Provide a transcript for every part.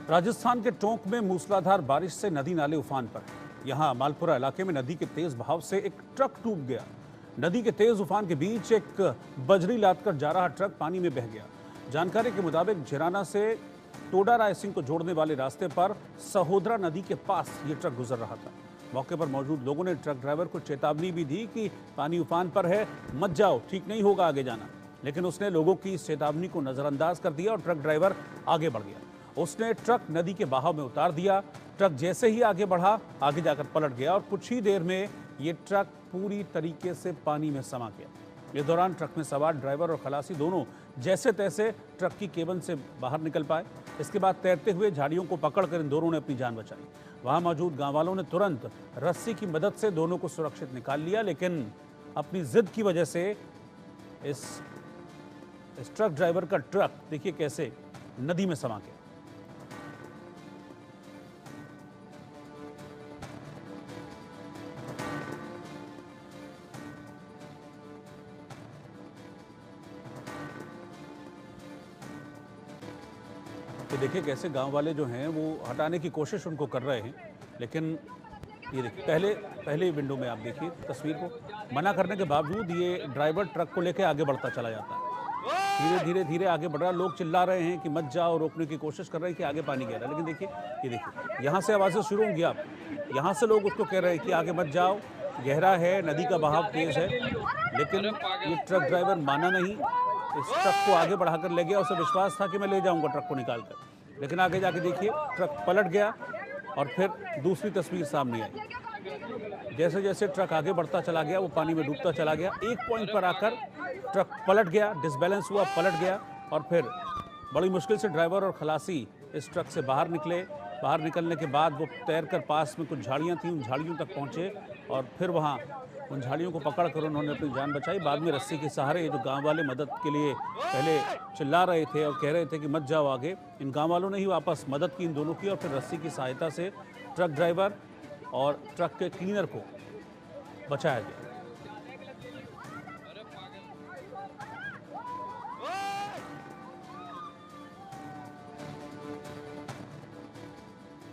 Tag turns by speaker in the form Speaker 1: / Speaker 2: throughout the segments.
Speaker 1: राजस्थान के टोंक में मूसलाधार बारिश से नदी नाले उफान पर है। यहां मालपुरा इलाके में नदी के तेज बहाव से एक ट्रक डूब गया। नदी के तेज उफान के बीच एक बजरी लादकर जा रहा ट्रक पानी में बह गया। जानकारी के मुताबिक झिराना से टोडा राय सिंह को जोड़ने वाले रास्ते पर सहोदरा नदी के पास ये ट्रक गुजर रहा था। मौके पर मौजूद लोगों ने ट्रक ड्राइवर को चेतावनी भी दी कि पानी उफान पर है, मत जाओ, ठीक नहीं होगा आगे जाना। लेकिन उसने लोगों की इस चेतावनी को नजरअंदाज कर दिया और ट्रक ड्राइवर आगे बढ़ गया। उसने ट्रक नदी के बहाव में उतार दिया। ट्रक जैसे ही आगे बढ़ा, आगे जाकर पलट गया और कुछ ही देर में ये ट्रक पूरी तरीके से पानी में समा गया। इस दौरान ट्रक में सवार ड्राइवर और खलासी दोनों जैसे तैसे ट्रक की केबल से बाहर निकल पाए। इसके बाद तैरते हुए झाड़ियों को पकड़कर इन दोनों ने अपनी जान बचाई। वहां मौजूद गांव वालों ने तुरंत रस्सी की मदद से दोनों को सुरक्षित निकाल लिया, लेकिन अपनी जिद की वजह से इस ट्रक ड्राइवर का ट्रक देखिए कैसे नदी में समा गया। तो देखिए कैसे गांव वाले जो हैं वो हटाने की कोशिश उनको कर रहे हैं, लेकिन ये देखिए पहले विंडो में आप देखिए तस्वीर को, मना करने के बावजूद ये ड्राइवर ट्रक को लेकर आगे बढ़ता चला जाता है। धीरे आगे बढ़ रहा। लोग चिल्ला रहे हैं कि मत जाओ, रोकने की कोशिश कर रहे हैं कि आगे पानी गहरा। लेकिन देखिए ये देखिए यहाँ से आवाज़ें शुरू होंगी। आप यहाँ से लोग उसको कह रहे हैं कि आगे मत जाओ, गहरा है, नदी का बहाव तेज है। लेकिन ये ट्रक ड्राइवर माना नहीं, इस ट्रक को आगे बढ़ाकर ले गया। उसे विश्वास था कि मैं ले जाऊंगा ट्रक को निकालकर, लेकिन आगे जाके देखिए ट्रक पलट गया। और फिर दूसरी तस्वीर सामने आई। जैसे जैसे ट्रक आगे बढ़ता चला गया वो पानी में डूबता चला गया। एक पॉइंट पर आकर ट्रक पलट गया, डिसबैलेंस हुआ, पलट गया और फिर बड़ी मुश्किल से ड्राइवर और खलासी इस ट्रक से बाहर निकले। बाहर निकलने के बाद वो तैरकर पास में कुछ झाड़ियाँ थीं, उन झाड़ियों तक पहुँचे और फिर वहाँ उन झाड़ियों को पकड़कर उन्होंने अपनी जान बचाई। बाद में रस्सी के सहारे जो गांव वाले मदद के लिए पहले चिल्ला रहे थे और कह रहे थे कि मत जाओ आगे, इन गांव वालों ने ही वापस मदद की इन दोनों की और फिर रस्सी की सहायता से ट्रक ड्राइवर और ट्रक के क्लीनर को बचाया गया।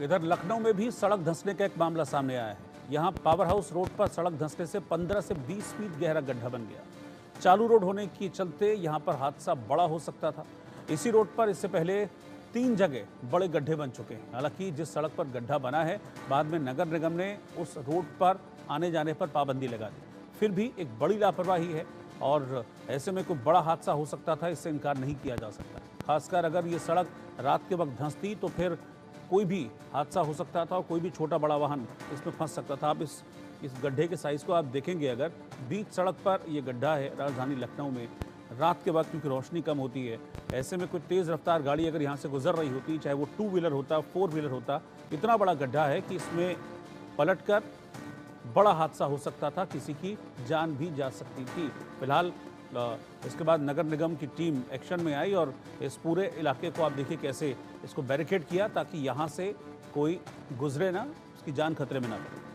Speaker 1: इधर लखनऊ में भी सड़क धंसने का एक मामला सामने आया है। यहां पावर हाउस रोड पर सड़क धंसने से 15 से 20 फीट गहरा गड्ढा बन गया। चालू रोड होने के चलते यहां पर हादसा बड़ा हो सकता था। इसी रोड पर इससे पहले 3 जगह बड़े गड्ढे बन चुके हैं। हालांकि जिस सड़क पर गड्ढा बना है, बाद में नगर निगम ने उस रोड पर आने जाने पर पाबंदी लगा दी। फिर भी एक बड़ी लापरवाही है और ऐसे में कोई बड़ा हादसा हो सकता था, इससे इनकार नहीं किया जा सकता। खासकर अगर ये सड़क रात के वक्त धंसती तो फिर कोई भी हादसा हो सकता था और कोई भी छोटा बड़ा वाहन इसमें फंस सकता था। आप इस गड्ढे के साइज़ को आप देखेंगे, अगर बीच सड़क पर ये गड्ढा है राजधानी लखनऊ में, रात के वक्त क्योंकि रोशनी कम होती है, ऐसे में कोई तेज़ रफ्तार गाड़ी अगर यहाँ से गुजर रही होती, चाहे वो 2 व्हीलर होता, 4 व्हीलर होता, इतना बड़ा गड्ढा है कि इसमें पलटकर बड़ा हादसा हो सकता था, किसी की जान भी जा सकती थी। फिलहाल इसके बाद नगर निगम की टीम एक्शन में आई और इस पूरे इलाके को आप देखिए कैसे इसको बैरिकेड किया ताकि यहाँ से कोई गुजरे ना, उसकी जान खतरे में ना पड़े।